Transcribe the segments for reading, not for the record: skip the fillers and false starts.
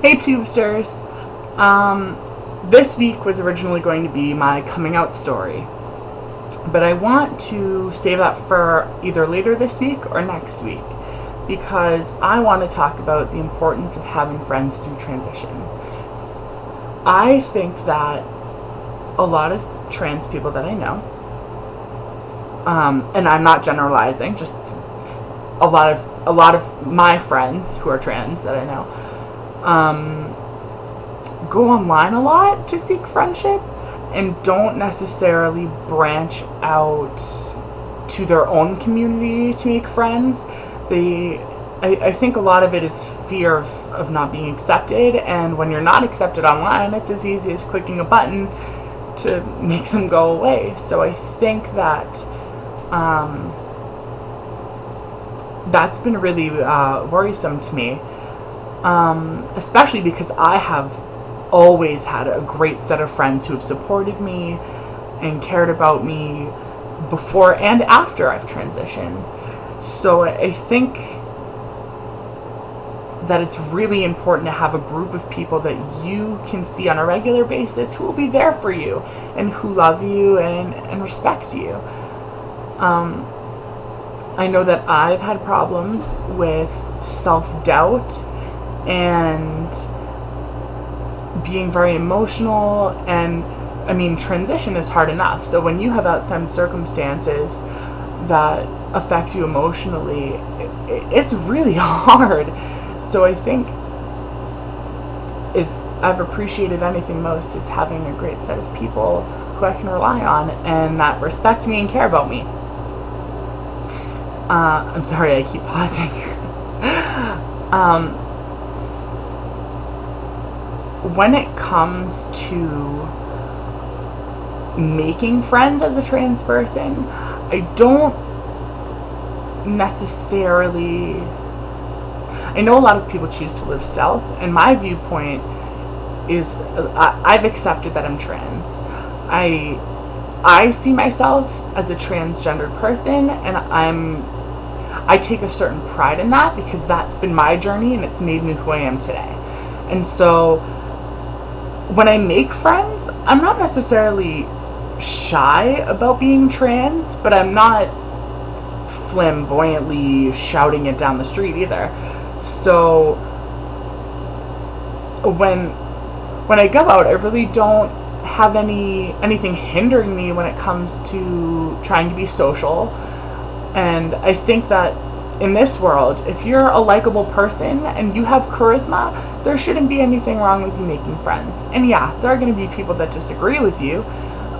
Hey Tubesters! This week was originally going to be my coming out story, but I want to save that for either later this week or next week because I want to talk about the importance of having friends through transition. I think that a lot of trans people that I know, and I'm not generalizing, just a lot of my friends who are trans that I know, go online a lot to seek friendship and don't necessarily branch out to their own community to make friends. I think a lot of it is fear of not being accepted, and when you're not accepted online, it's as easy as clicking a button to make them go away. So I think that that's been really worrisome to me. Especially because I have always had a great set of friends who have supported me and cared about me before and after I've transitioned. So I think that it's really important to have a group of people that you can see on a regular basis who will be there for you and who love you and respect you. I know that I've had problems with self-doubt and being very emotional, and I mean, transition is hard enough, so when you have outside circumstances that affect you emotionally, it's really hard. So I think if I've appreciated anything most, it's having a great set of people who I can rely on and that respect me and care about me. I'm sorry, I keep pausing. When it comes to making friends as a trans person, I don't necessarily... I know a lot of people choose to live stealth, and my viewpoint is I've accepted that I'm trans. I see myself as a transgendered person, and I take a certain pride in that because that's been my journey and it's made me who I am today. And so when I make friends, I'm not necessarily shy about being trans, but I'm not flamboyantly shouting it down the street either. So when I go out, I really don't have anything hindering me when it comes to trying to be social. And I think that in this world, if you're a likable person and you have charisma, there shouldn't be anything wrong with you making friends. And yeah, there are going to be people that disagree with you,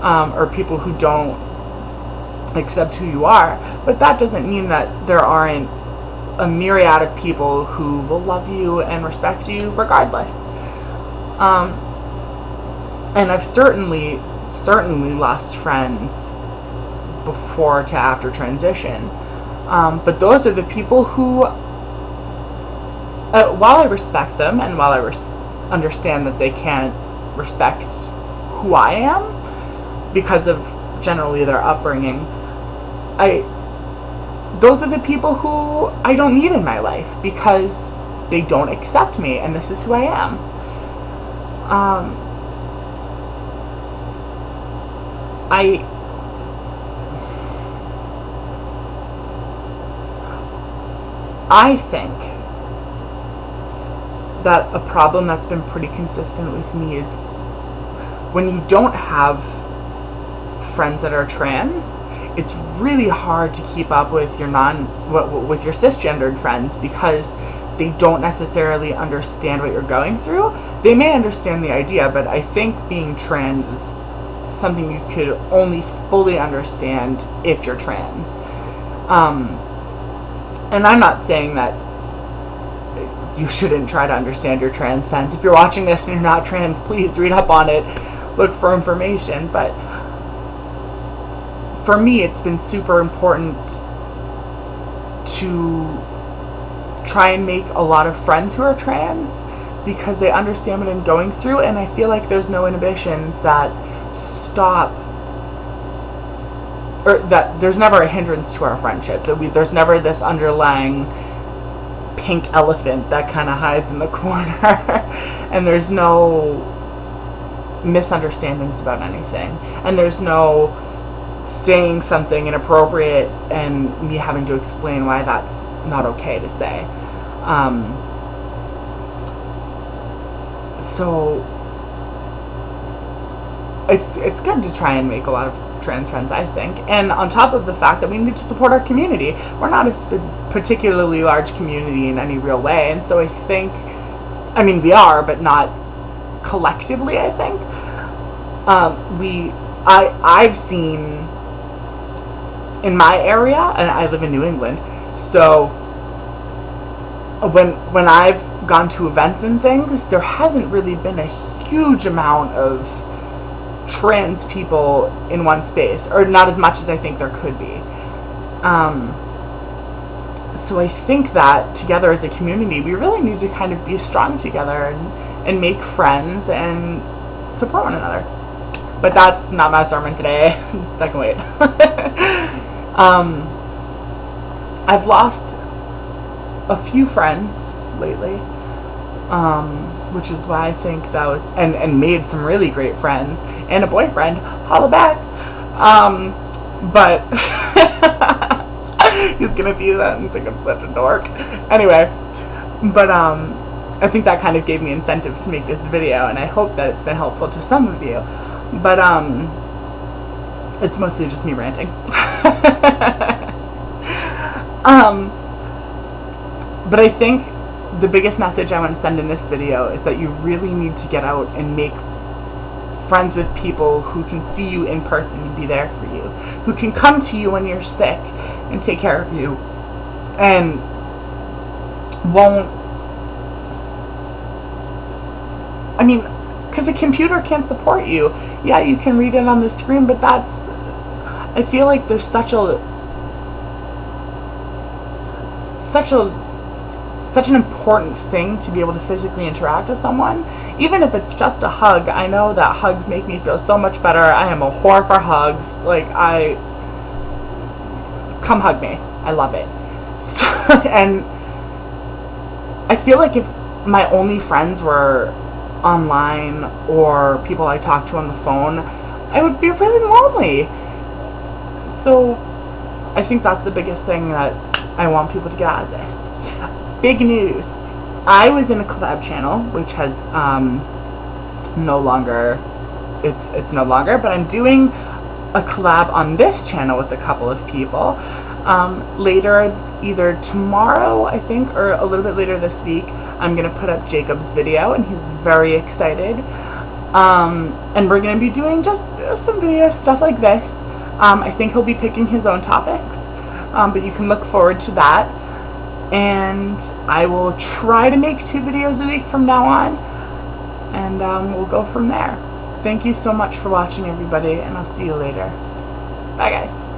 or people who don't accept who you are, but that doesn't mean that there aren't a myriad of people who will love you and respect you regardless. And I've certainly lost friends before to after transition. But those are the people who, while I respect them and while I understand that they can't respect who I am because of generally their upbringing, those are the people who I don't need in my life because they don't accept me and this is who I am. I think that a problem that's been pretty consistent with me is when you don't have friends that are trans, it's really hard to keep up with your with your cisgendered friends because they don't necessarily understand what you're going through. They may understand the idea, but I think being trans is something you could only fully understand if you're trans. And I'm not saying that you shouldn't try to understand your trans friends. If you're watching this and you're not trans, please read up on it, look for information. But for me, it's been super important to try and make a lot of friends who are trans because they understand what I'm going through, and I feel like there's no inhibitions that stop, or that there's never a hindrance to our friendship. There's never this underlying pink elephant that kind of hides in the corner and there's no misunderstandings about anything, and there's no saying something inappropriate and me having to explain why that's not okay to say. So it's good to try and make a lot of trans friends, I think, and on top of the fact that we need to support our community. We're not a particularly large community in any real way, and so I think, I mean, we are, but not collectively, I think. I've seen in my area, and I live in New England, so when I've gone to events and things, there hasn't really been a huge amount of trans people in one space, or not as much as I think there could be. So I think that together as a community, we really need to kind of be strong together and make friends and support one another. But that's not my sermon today. That can wait. I've lost a few friends lately, which is why I think that was, and made some really great friends, and a boyfriend, holla back, but he's gonna view that and think I'm such a dork. Anyway, but I think that kind of gave me incentive to make this video, and I hope that it's been helpful to some of you, but it's mostly just me ranting. But I think the biggest message I want to send in this video is that you really need to get out and make friends with people who can see you in person and be there for you, who can come to you when you're sick and take care of you, and won't, I mean, because a computer can't support you. Yeah, you can read it on the screen, but that's, I feel like there's such an important thing to be able to physically interact with someone, even if it's just a hug. I know that hugs make me feel so much better. I am a whore for hugs. Like, come hug me. I love it. So, and I feel like if my only friends were online or people I talk to on the phone, I would be really lonely. So I think that's the biggest thing that I want people to get out of this. Big news. I was in a collab channel, which has no longer, it's no longer, but I'm doing a collab on this channel with a couple of people. Later, either tomorrow, I think, or a little bit later this week, I'm going to put up Jacob's video, and he's very excited. And we're going to be doing just some videos, stuff like this. I think he'll be picking his own topics, but you can look forward to that. And I will try to make 2 videos a week from now on, and we'll go from there. Thank you so much for watching, everybody, and I'll see you later. Bye, guys.